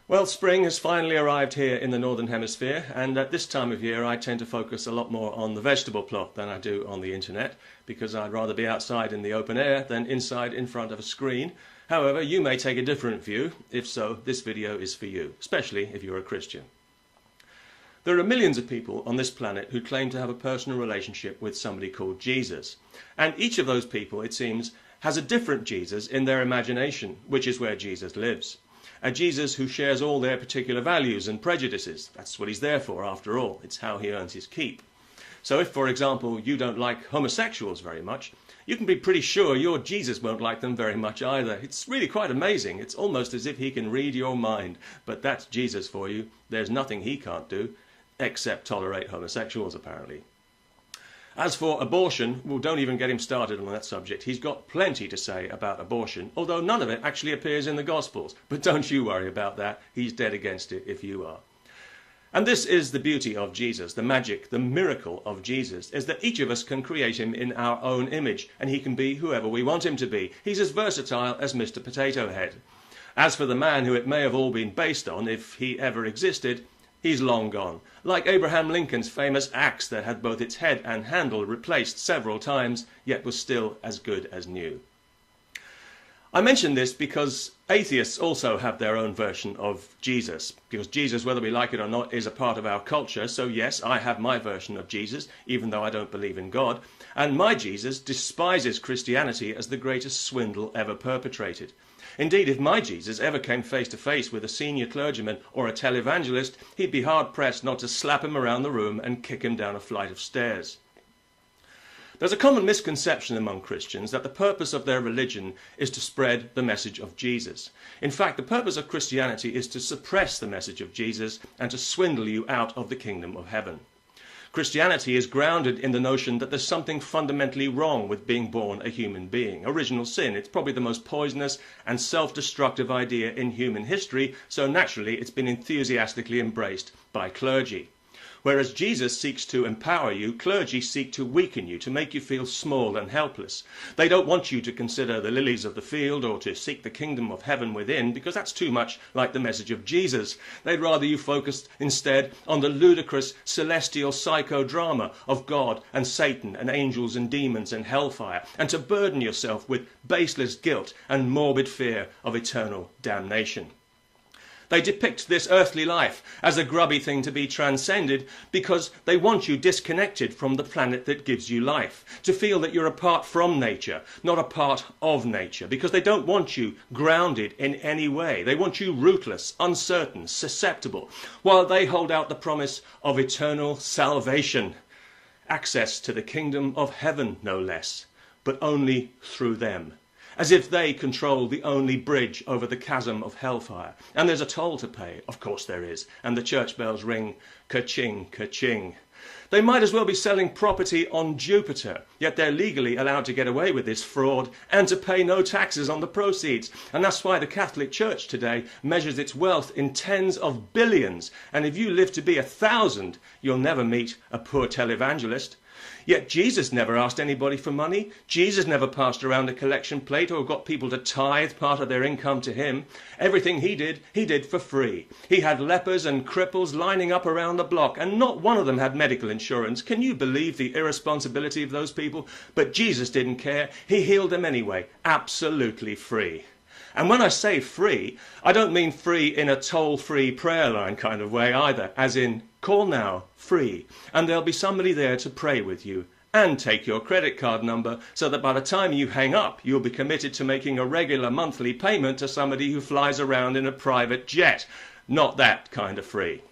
Well, spring has finally arrived here in the Northern Hemisphere, and at this time of year I tend to focus a lot more on the vegetable plot than I do on the internet, because I'd rather be outside in the open air than inside in front of a screen. However, you may take a different view. If so, this video is for you, especially if you're a Christian. There are millions of people on this planet who claim to have a personal relationship with somebody called Jesus. And each of those people, it seems, has a different Jesus in their imagination, which is where Jesus lives. A Jesus who shares all their particular values and prejudices. That's what he's there for, after all. It's how he earns his keep. So if, for example, you don't like homosexuals very much, you can be pretty sure your Jesus won't like them very much either. It's really quite amazing. It's almost as if he can read your mind. But that's Jesus for you. There's nothing he can't do, except tolerate homosexuals, apparently. As for abortion, well, don't even get him started on that subject. He's got plenty to say about abortion, although none of it actually appears in the Gospels. But don't you worry about that. He's dead against it if you are. And this is the beauty of Jesus, the magic, the miracle of Jesus, is that each of us can create him in our own image, and he can be whoever we want him to be. He's as versatile as Mr. Potato Head. As for the man who it may have all been based on, if he ever existed, he's long gone. Like Abraham Lincoln's famous axe that had both its head and handle replaced several times, yet was still as good as new. I mention this because atheists also have their own version of Jesus. Because Jesus, whether we like it or not, is a part of our culture. So yes, I have my version of Jesus, even though I don't believe in God. And my Jesus despises Christianity as the greatest swindle ever perpetrated. Indeed, if my Jesus ever came face to face with a senior clergyman or a televangelist, he'd be hard-pressed not to slap him around the room and kick him down a flight of stairs. There's a common misconception among Christians that the purpose of their religion is to spread the message of Jesus. In fact, the purpose of Christianity is to suppress the message of Jesus and to swindle you out of the kingdom of heaven. Christianity is grounded in the notion that there's something fundamentally wrong with being born a human being. Original sin. It's probably the most poisonous and self-destructive idea in human history, so naturally it's been enthusiastically embraced by clergy. Whereas Jesus seeks to empower you, clergy seek to weaken you, to make you feel small and helpless. They don't want you to consider the lilies of the field or to seek the kingdom of heaven within, because that's too much like the message of Jesus. They'd rather you focused instead on the ludicrous celestial psychodrama of God and Satan and angels and demons and hellfire, and to burden yourself with baseless guilt and morbid fear of eternal damnation. They depict this earthly life as a grubby thing to be transcended because they want you disconnected from the planet that gives you life, to feel that you're apart from nature, not a part of nature, because they don't want you grounded in any way. They want you rootless, uncertain, susceptible, while they hold out the promise of eternal salvation, access to the kingdom of heaven, no less, but only through them. As if they control the only bridge over the chasm of hellfire. And there's a toll to pay, of course there is, and the church bells ring, ka-ching, ka-ching. They might as well be selling property on Jupiter, yet they're legally allowed to get away with this fraud and to pay no taxes on the proceeds. And that's why the Catholic Church today measures its wealth in tens of billions. And if you live to be 1,000, you'll never meet a poor televangelist. Yet Jesus never asked anybody for money. Jesus never passed around a collection plate or got people to tithe part of their income to him. Everything he did for free. He had lepers and cripples lining up around the block, and not one of them had medical insurance. Can you believe the irresponsibility of those people? But Jesus didn't care. He healed them anyway, absolutely free. And when I say free, I don't mean free in a toll-free prayer line kind of way either, as in call now, free, and there'll be somebody there to pray with you and take your credit card number so that by the time you hang up, you'll be committed to making a regular monthly payment to somebody who flies around in a private jet. Not that kind of free.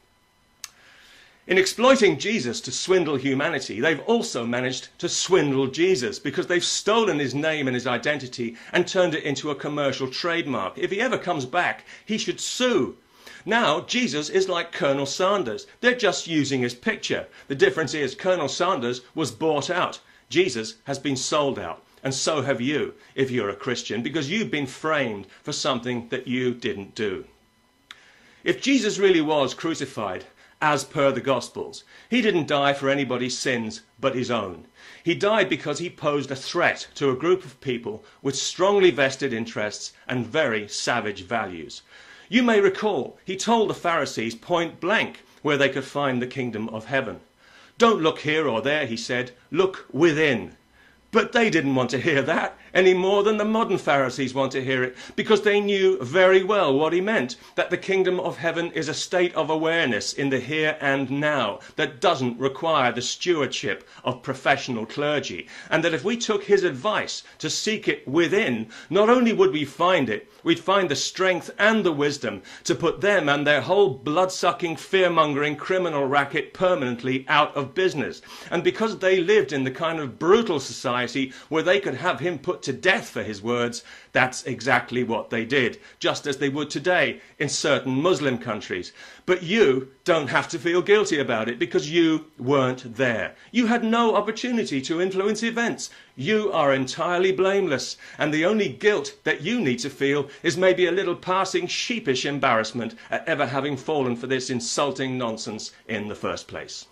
In exploiting Jesus to swindle humanity, they've also managed to swindle Jesus because they've stolen his name and his identity and turned it into a commercial trademark. If he ever comes back, he should sue. Now, Jesus is like Colonel Sanders. They're just using his picture. The difference is Colonel Sanders was bought out. Jesus has been sold out. And so have you, if you're a Christian, because you've been framed for something that you didn't do. If Jesus really was crucified, as per the Gospels, he didn't die for anybody's sins but his own. He died because he posed a threat to a group of people with strongly vested interests and very savage values. You may recall he told the Pharisees point blank where they could find the kingdom of heaven. Don't look here or there, he said, look within. But they didn't want to hear that any more than the modern Pharisees want to hear it, because they knew very well what he meant, that the kingdom of heaven is a state of awareness in the here and now that doesn't require the stewardship of professional clergy, and that if we took his advice to seek it within, not only would we find it, we'd find the strength and the wisdom to put them and their whole blood-sucking, fear-mongering criminal racket permanently out of business. And because they lived in the kind of brutal society where they could have him put to death for his words, that's exactly what they did, just as they would today in certain Muslim countries. But you don't have to feel guilty about it, because you weren't there. You had no opportunity to influence events. You are entirely blameless, and the only guilt that you need to feel is maybe a little passing sheepish embarrassment at ever having fallen for this insulting nonsense in the first place.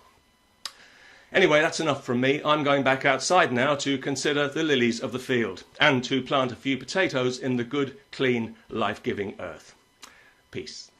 Anyway, that's enough from me. I'm going back outside now to consider the lilies of the field and to plant a few potatoes in the good, clean, life-giving earth. Peace.